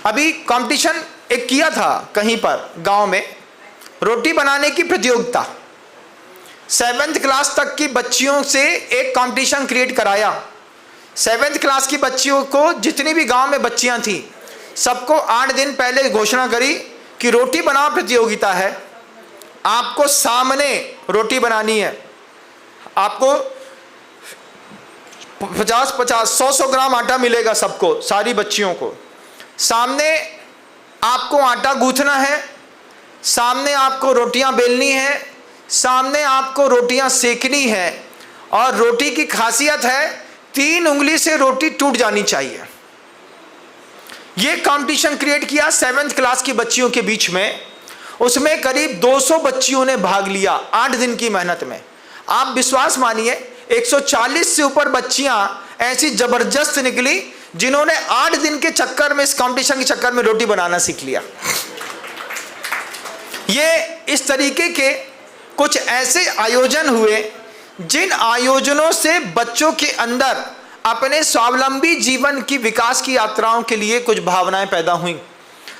अभी कंपटीशन एक किया था कहीं पर गांव में, रोटी बनाने की प्रतियोगिता। 7th क्लास तक की बच्चियों से एक कंपटीशन क्रिएट कराया। 7th क्लास की बच्चियों को, जितनी भी गांव में बच्चियां थी, सबको 8 दिन पहले घोषणा करी कि रोटी बनाओ प्रतियोगिता है, आपको सामने रोटी बनानी है। आपको 50-50, 100-100 ग्राम आटा मिलेगा सबको, सारी बच्चियों को। सामने आपको आटा गूंथना है, सामने आपको रोटियां बेलनी है, सामने आपको रोटियां सेकनी है। और रोटी की खासियत है 3 उंगली से रोटी टूट जानी चाहिए। यह कंपटीशन क्रिएट किया 7th क्लास की बच्चियों के बीच में। उसमें करीब 200 बच्चियों ने भाग लिया 8 दिन की मेहनत में। आप विश्वास मानिए 140 से ऊपर बच्चियां ऐसी जबरदस्त निकली जिन्होंने 8 दिन के चक्कर में, इस कंपटीशन के चक्कर में रोटी बनाना सीख लिया। ये इस तरीके के कुछ ऐसे आयोजन हुए जिन आयोजनों से बच्चों के अंदर अपने स्वावलंबी जीवन की विकास की यात्राओं के लिए कुछ भावनाएं पैदा हुई।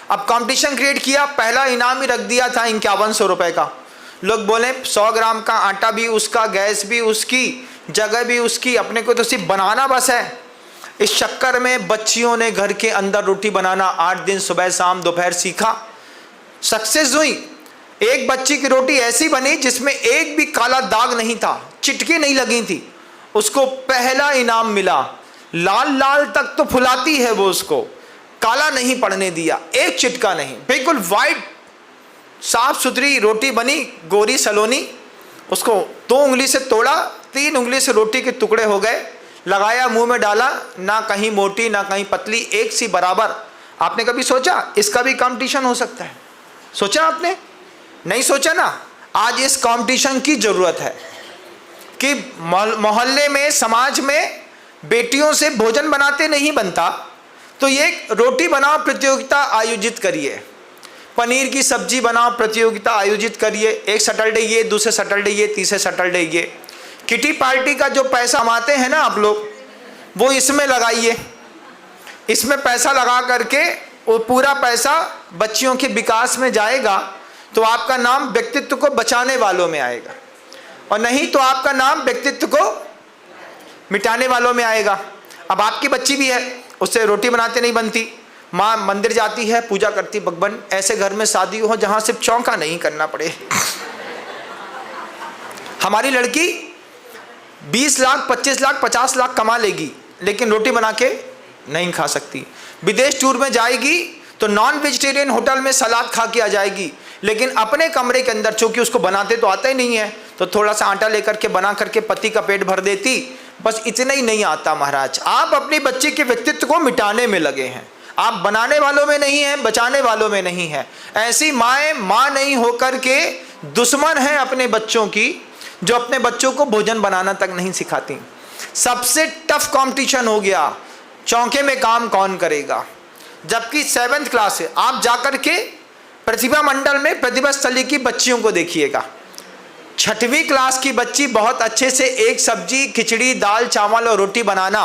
अब कंपटीशन क्रिएट किया, पहला इनाम ही रख दिया था 5100 रुपए का। लोग बोले 100 ग्राम का आटा भी उसका, गैस भी उसकी, जगह भी उसकी, अपने को तो सिर्फ बनाना बस है। इस चक्कर में बच्चियों ने घर के अंदर रोटी बनाना 8 दिन सुबह शाम दोपहर सीखा, सक्सेस हुई। एक बच्ची की रोटी ऐसी बनी जिसमें एक भी काला दाग नहीं था, चिटकी नहीं लगी थी, उसको पहला इनाम मिला। लाल लाल तक तो फुलाती है वो, उसको काला नहीं पड़ने दिया, एक चिटका नहीं, बिल्कुल वाइट साफ सुथरी रोटी बनी, गोरी सलोनी। उसको 2 उंगली से तोड़ा, 3 उंगली से रोटी के टुकड़े हो गए, लगाया मुंह में डाला, ना कहीं मोटी ना कहीं पतली, एक सी बराबर। आपने कभी सोचा इसका भी कंपटीशन हो सकता है? सोचा आपने? नहीं सोचा ना। आज इस कंपटीशन की जरूरत है कि मोहल्ले में, समाज में बेटियों से भोजन बनाते नहीं बनता तो ये रोटी बनाओ प्रतियोगिता आयोजित करिए, पनीर की सब्जी बनाओ प्रतियोगिता आयोजित करिए। एक सैटरडे ये, दूसरे सैटरडे ये, तीसरे सैटरडे ये। किटी पार्टी का जो पैसा कमाते हैं ना आप लोग, वो इसमें लगाइए। इसमें पैसा लगा करके वो पूरा पैसा बच्चियों के विकास में जाएगा तो आपका नाम व्यक्तित्व को बचाने वालों में आएगा, और नहीं तो आपका नाम व्यक्तित्व को मिटाने वालों में आएगा। अब आपकी बच्ची भी है, उससे रोटी बनाते नहीं बनती, माँ मंदिर जाती है, पूजा करती, भगवान। ऐसे घर में शादी हो जहां सिर्फ चौंका नहीं करना पड़े। हमारी लड़की 20 लाख, 25 लाख, 50 लाख कमा लेगी, लेकिन रोटी बना के नहीं खा सकती। विदेश टूर में जाएगी तो नॉन वेजिटेरियन होटल में सलाद खा के आ जाएगी, लेकिन अपने कमरे के अंदर, चूंकि उसको बनाते तो आता ही नहीं है, तो थोड़ा सा आटा लेकर के बना करके पति का पेट भर देती। बस इतना ही नहीं आता महाराज। आप अपनी बच्ची के व्यक्तित्व को मिटाने में लगे हैं, आप बनाने वालों में नहीं हैं, बचाने वालों में नहीं है। ऐसी माएँ माँ नहीं होकर के दुश्मन हैं अपने बच्चों की, जो अपने बच्चों को भोजन बनाना तक नहीं सिखाती। सबसे टफ कंपटीशन हो गया, चौके में काम कौन करेगा। जबकि 7th क्लास है, आप जाकर के प्रतिभा मंडल में प्रतिभा स्थली की बच्चियों को देखिएगा। 6वीं क्लास की बच्ची बहुत अच्छे से एक सब्जी, खिचड़ी, दाल, चावल और रोटी बनाना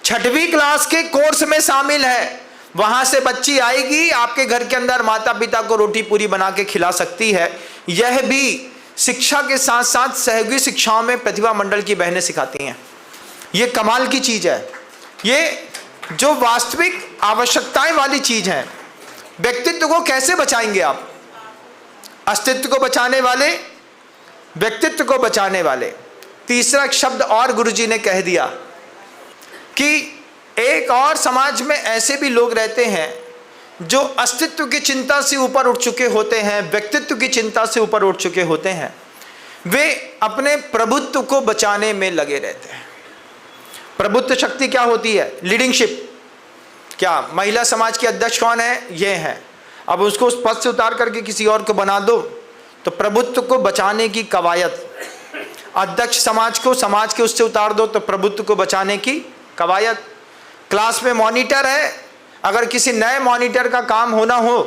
6वीं क्लास के कोर्स में शामिल है। वहां से बच्ची आएगी, आपके घर के अंदर माता पिता को रोटी पूरी बना के खिला सकती है। यह भी शिक्षा के साथ साथ सहयोगी शिक्षाओं में प्रतिभा मंडल की बहनें सिखाती हैं। ये कमाल की चीज है। ये जो वास्तविक आवश्यकताएं वाली चीज है। व्यक्तित्व को कैसे बचाएंगे आप? अस्तित्व को बचाने वाले, व्यक्तित्व को बचाने वाले। तीसरा शब्द और गुरुजी ने कह दिया कि एक और समाज में ऐसे भी लोग रहते हैं जो अस्तित्व की चिंता से ऊपर उठ चुके होते हैं, व्यक्तित्व की चिंता से ऊपर उठ चुके होते हैं। वे अपने प्रभुत्व को बचाने में लगे रहते हैं। प्रभुत्व शक्ति क्या होती है? लीडिंगशिप। क्या महिला समाज की अध्यक्ष कौन है? ये है। अब उसको उस पद से उतार करके किसी और को बना दो तो प्रभुत्व को बचाने की कवायद। अध्यक्ष समाज को समाज के उससे उतार दो तो प्रभुत्व को बचाने की कवायद। क्लास में मॉनिटर है, अगर किसी नए मॉनिटर का काम होना हो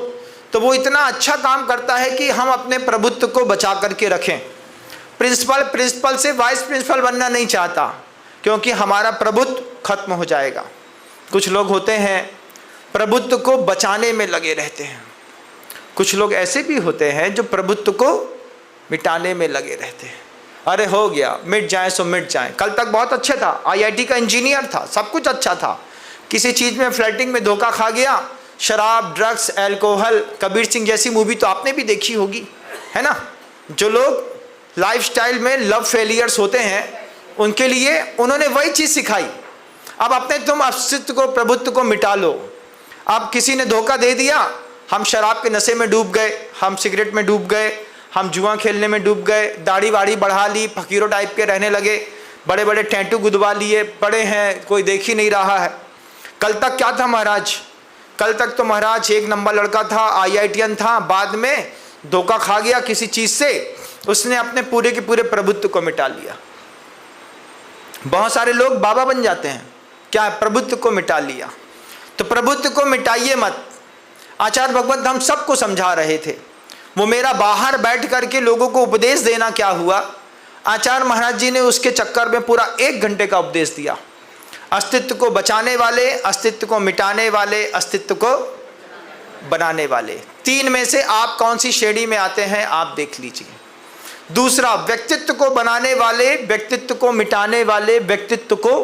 तो वो इतना अच्छा काम करता है कि हम अपने प्रभुत्व को बचा करके रखें। प्रिंसिपल से वाइस प्रिंसिपल बनना नहीं चाहता क्योंकि हमारा प्रभुत्व खत्म हो जाएगा। कुछ लोग होते हैं प्रभुत्व को बचाने में लगे रहते हैं। कुछ लोग ऐसे भी होते हैं जो प्रभुत्व को मिटाने में लगे रहते हैं। अरे हो गया, मिट जाए सो मिट जाए। कल तक बहुत अच्छा था, आईआईटी का इंजीनियर था, सब कुछ अच्छा था, किसी चीज़ में फ्लर्टिंग में धोखा खा गया, शराब, ड्रग्स, एल्कोहल। कबीर सिंह जैसी मूवी तो आपने भी देखी होगी, है ना। जो लोग लाइफस्टाइल में लव फेलियर्स होते हैं, उनके लिए उन्होंने वही चीज़ सिखाई। अब अपने तुम अस्तित्व को, प्रभुत्व को मिटा लो। अब किसी ने धोखा दे दिया, हम शराब के नशे में डूब गए, हम सिगरेट में डूब गए, हम जुआ खेलने में डूब गए, दाढ़ी वाड़ी बढ़ा ली, फकीरों टाइप के रहने लगे, बड़े बड़े टैटू गुदवा लिए, पड़े हैं, कोई देख ही नहीं रहा है। कल तक क्या था महाराज? कल तक तो महाराज एक नंबर लड़का था, आईआईटीएन था, बाद में धोखा खा गया किसी चीज़ से, उसने अपने पूरे के पूरे प्रभुत्व को मिटा लिया। बहुत सारे लोग बाबा बन जाते हैं, क्या? प्रभुत्व को मिटा लिया। तो प्रभुत्व को मिटाइए मत। आचार्य भगवत हम सबको समझा रहे थे, वो मेरा बाहर बैठ करके लोगों को उपदेश देना क्या हुआ, आचार्य महाराज जी ने उसके चक्कर में पूरा 1 घंटे का उपदेश दिया। अस्तित्व को बचाने वाले, अस्तित्व को मिटाने वाले, अस्तित्व को बनाने वाले। 3 में से आप कौन सी श्रेणी में आते हैं आप देख लीजिए। दूसरा, व्यक्तित्व को बनाने वाले, व्यक्तित्व को मिटाने वाले, व्यक्तित्व को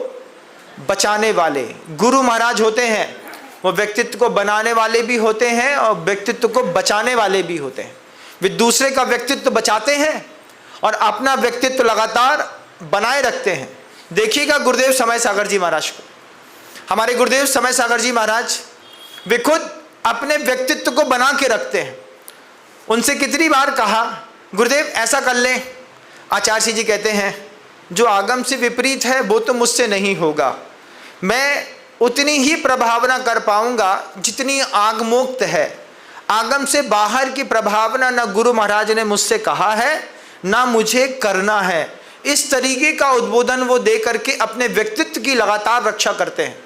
बचाने वाले। गुरु महाराज होते हैं, वो व्यक्तित्व को बनाने वाले भी होते हैं और व्यक्तित्व को बचाने वाले भी होते हैं। वे दूसरे का व्यक्तित्व बचाते हैं और अपना व्यक्तित्व लगातार बनाए रखते हैं। देखिएगा गुरुदेव समय सागर जी महाराज को, हमारे गुरुदेव समय सागर जी महाराज, वे खुद अपने व्यक्तित्व को बना के रखते हैं। उनसे कितनी बार कहा, गुरुदेव ऐसा कर लें, आचार्य जी कहते हैं जो आगम से विपरीत है वो तो मुझसे नहीं होगा, मैं उतनी ही प्रभावना कर पाऊंगा जितनी आगमोक्त है। आगम से बाहर की प्रभावना न गुरु महाराज ने मुझसे कहा है ना मुझे करना है। इस तरीके का उद्बोधन वो दे करके अपने व्यक्तित्व की लगातार रक्षा करते हैं।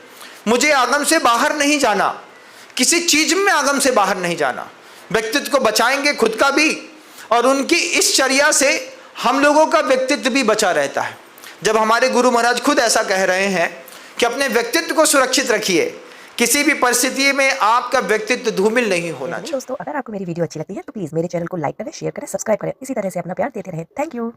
मुझे आगम से बाहर नहीं जाना, किसी चीज में आगम से बाहर नहीं जाना, व्यक्तित्व को बचाएंगे खुद का भी, और उनकी इस चर्या से हम लोगों का व्यक्तित्व भी बचा रहता है। जब हमारे गुरु महाराज खुद ऐसा कह रहे हैं कि अपने व्यक्तित्व को सुरक्षित रखिए, किसी भी परिस्थिति में आपका व्यक्तित्व धूमिल नहीं होना चाहिए। दोस्तों, अगर आपको मेरी वीडियो अच्छी लगती है तो प्लीज मेरे चैनल को लाइक करें, शेयर करें, सब्सक्राइब करें। इसी तरह से अपना प्यार देते रहें। Thank you.